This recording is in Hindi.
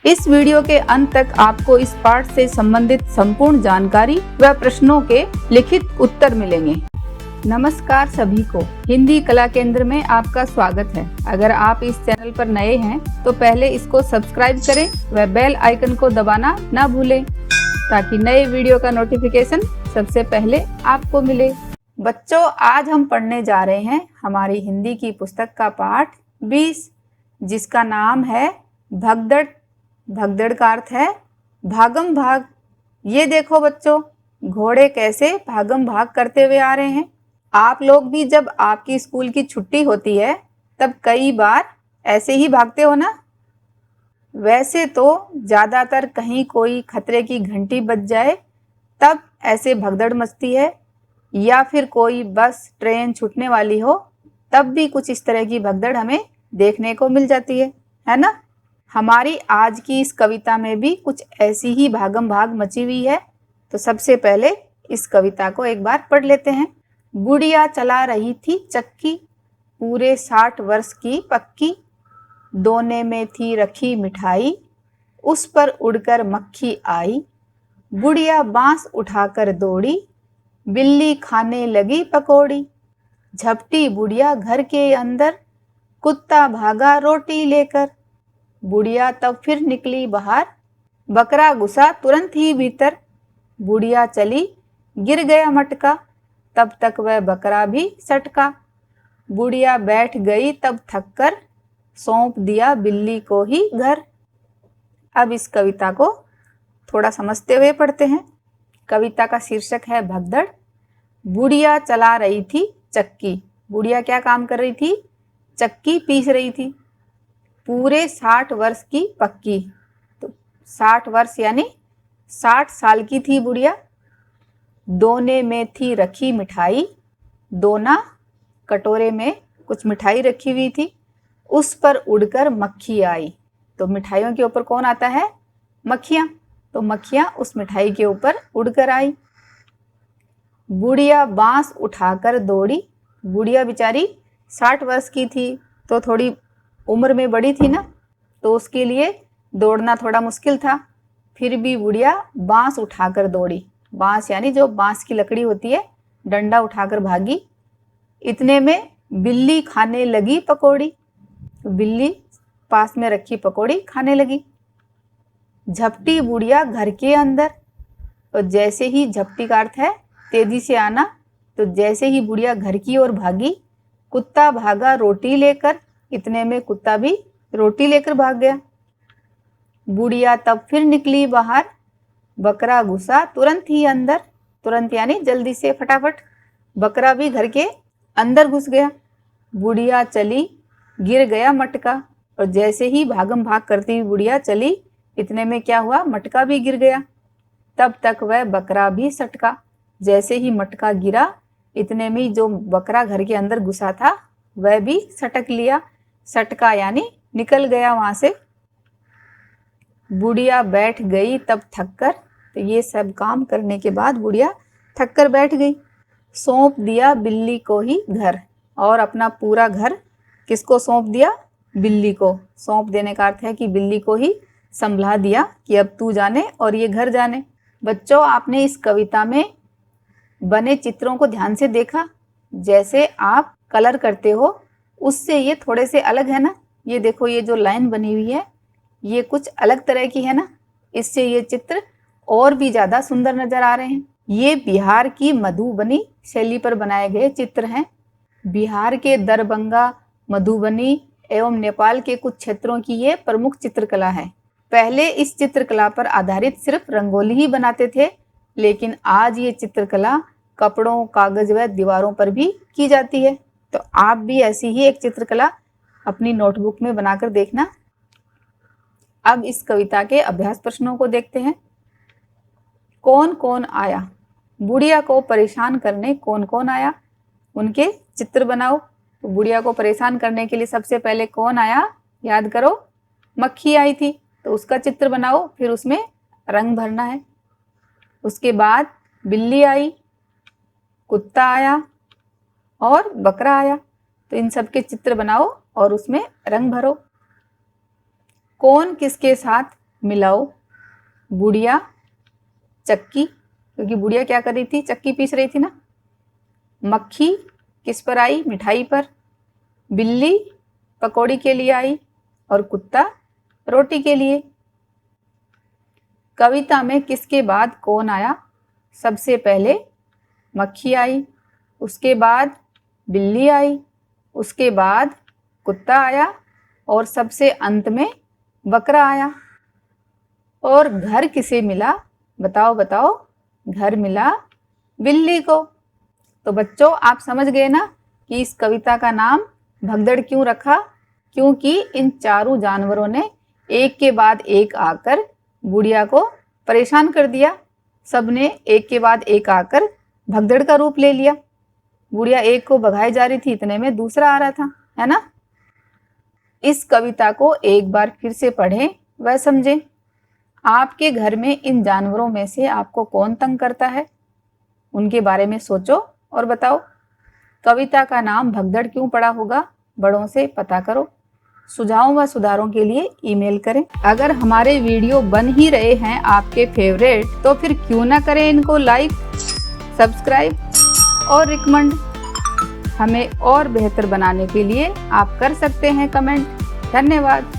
इस वीडियो के अंत तक आपको इस पाठ से संबंधित संपूर्ण जानकारी व प्रश्नों के लिखित उत्तर मिलेंगे। नमस्कार सभी को, हिंदी कला केंद्र में आपका स्वागत है। अगर आप इस चैनल पर नए हैं तो पहले इसको सब्सक्राइब करें व बेल आइकन को दबाना ना भूलें ताकि नए वीडियो का नोटिफिकेशन सबसे पहले आपको मिले। बच्चों, आज हम पढ़ने जा रहे हैं हमारी हिंदी की पुस्तक का पाठ 20 जिसका नाम है भगदड़। भगदड़ का अर्थ है भागम भाग। ये देखो बच्चों, घोड़े कैसे भागम भाग करते हुए आ रहे हैं। आप लोग भी जब आपकी स्कूल की छुट्टी होती है तब कई बार ऐसे ही भागते हो ना। वैसे तो ज़्यादातर कहीं कोई खतरे की घंटी बज जाए तब ऐसे भगदड़ मचती है, या फिर कोई बस ट्रेन छूटने वाली हो तब भी कुछ इस तरह की भगदड़ हमें देखने को मिल जाती है ना। हमारी आज की इस कविता में भी कुछ ऐसी ही भागम भाग मची हुई है। तो सबसे पहले इस कविता को एक बार पढ़ लेते हैं। बुढ़िया चला रही थी चक्की, पूरे 60 वर्ष की पक्की, दोने में थी रखी मिठाई, उस पर उड़कर मक्खी आई। बुढ़िया बांस उठाकर दौड़ी, बिल्ली खाने लगी पकौड़ी। झपटी बुढ़िया घर के अंदर, कुत्ता भागा रोटी लेकर। बुढ़िया तब फिर निकली बाहर, बकरा घुसा तुरंत ही भीतर। बुढ़िया चली, गिर गया मटका, तब तक वह बकरा भी सटका। बुढ़िया बैठ गई तब थककर, सौंप दिया बिल्ली को ही घर। अब इस कविता को थोड़ा समझते हुए पढ़ते हैं। कविता का शीर्षक है भगदड़। बुढ़िया चला रही थी चक्की। बुढ़िया क्या काम कर रही थी? चक्की पीस रही थी। पूरे 60 वर्ष की पक्की, तो 60 वर्ष यानी 60 साल की थी बुढ़िया। दोने में थी रखी मिठाई, दोना कटोरे में कुछ मिठाई रखी हुई थी, उस पर उड़कर मक्खी आई। तो मिठाइयों के ऊपर कौन आता है? मक्खियाँ। तो मक्खियाँ उस मिठाई के ऊपर उड़कर आई। बुढ़िया बांस उठाकर दौड़ी। बुढ़िया बेचारी 60 वर्ष की थी तो थोड़ी उम्र में बड़ी थी ना, तो उसके लिए दौड़ना थोड़ा मुश्किल था। फिर भी बुढ़िया बांस उठाकर दौड़ी। बांस यानी जो बांस की लकड़ी होती है, डंडा उठाकर भागी। इतने में बिल्ली खाने लगी पकौड़ी। तो बिल्ली पास में रखी पकौड़ी खाने लगी। झपटी बुढ़िया घर के अंदर। तो जैसे ही, झपटी का अर्थ है तेजी से आना, तो जैसे ही बुढ़िया घर की ओर भागी, कुत्ता भागा रोटी लेकर। इतने में कुत्ता भी रोटी लेकर भाग गया। बुढ़िया तब फिर निकली बाहर, बकरा घुसा तुरंत ही अंदर। तुरंत यानी जल्दी से, फटाफट। बकरा भी घर के अंदर घुस गया। बुढ़िया चली, गिर गया मटका। और जैसे ही भागम भाग करती हुई बुढ़िया चली, इतने में क्या हुआ? मटका भी गिर गया। तब तक वह बकरा भी सटका। जैसे ही मटका गिरा, इतने में जो बकरा घर के अंदर घुसा था वह भी सटक लिया। सटका यानी निकल गया वहां से। बुढ़िया बैठ गई तब थककर। तो ये सब काम करने के बाद बुढ़िया थक कर बैठ गई। सौंप दिया बिल्ली को ही घर। और अपना पूरा घर किसको सौंप दिया? बिल्ली को। सौंप देने का अर्थ है कि बिल्ली को ही संभला दिया कि अब तू जाने और ये घर जाने। बच्चों, आपने इस कविता में बने चित्रों को ध्यान से देखा? जैसे आप कलर करते हो उससे ये थोड़े से अलग है ना। ये देखो, ये जो लाइन बनी हुई है ये कुछ अलग तरह की है ना। इससे ये चित्र और भी ज़्यादा सुंदर नजर आ रहे हैं। ये बिहार की मधुबनी शैली पर बनाए गए चित्र हैं। बिहार के दरभंगा, मधुबनी एवं नेपाल के कुछ क्षेत्रों की ये प्रमुख चित्रकला है। पहले इस चित्रकला पर आधारित सिर्फ रंगोली ही बनाते थे, लेकिन आज ये चित्रकला कपड़ों, कागज व दीवारों पर भी की जाती है। तो आप भी ऐसी ही एक चित्रकला अपनी नोटबुक में बनाकर देखना। अब इस कविता के अभ्यास प्रश्नों को देखते हैं। कौन कौन आया? बुढ़िया को परेशान करने कौन कौन आया? उनके चित्र बनाओ। तो बुढ़िया को परेशान करने के लिए सबसे पहले कौन आया? याद करो, मक्खी आई थी। तो उसका चित्र बनाओ, फिर उसमें रंग भरना है। उसके बाद बिल्ली आई, कुत्ता आया और बकरा आया। तो इन सब के चित्र बनाओ और उसमें रंग भरो। कौन किसके साथ मिलाओ, बुढ़िया चक्की, क्योंकि बुढ़िया क्या कर रही थी, चक्की पीस रही थी ना। मक्खी किस पर आई, मिठाई पर। बिल्ली पकौड़ी के लिए आई और कुत्ता रोटी के लिए। कविता में किसके बाद कौन आया, सबसे पहले मक्खी आई, उसके बाद बिल्ली आई, उसके बाद कुत्ता आया और सबसे अंत में बकरा आया। और घर किसे मिला, बताओ बताओ, घर मिला बिल्ली को। तो बच्चों आप समझ गए ना कि इस कविता का नाम भगदड़ क्यों रखा, क्योंकि इन चारों जानवरों ने एक के बाद एक आकर बुढ़िया को परेशान कर दिया। सबने एक के बाद एक आकर भगदड़ का रूप ले लिया। बुढ़िया एक को भगाई जा रही थी, इतने में दूसरा आ रहा था, है ना। इस कविता को एक बार फिर से पढ़ें व समझें। आपके घर में इन जानवरों में से आपको कौन तंग करता है, उनके बारे में सोचो और बताओ। कविता का नाम भगदड़ क्यों पड़ा होगा, बड़ों से पता करो। सुझावों व सुधारों के लिए ईमेल करें। अगर हमारे वीडियो बन ही रहे हैं आपके फेवरेट, तो फिर क्यों ना करें इनको लाइक, सब्सक्राइब और रिकमेंड। हमें और बेहतर बनाने के लिए आप कर सकते हैं कमेंट। धन्यवाद।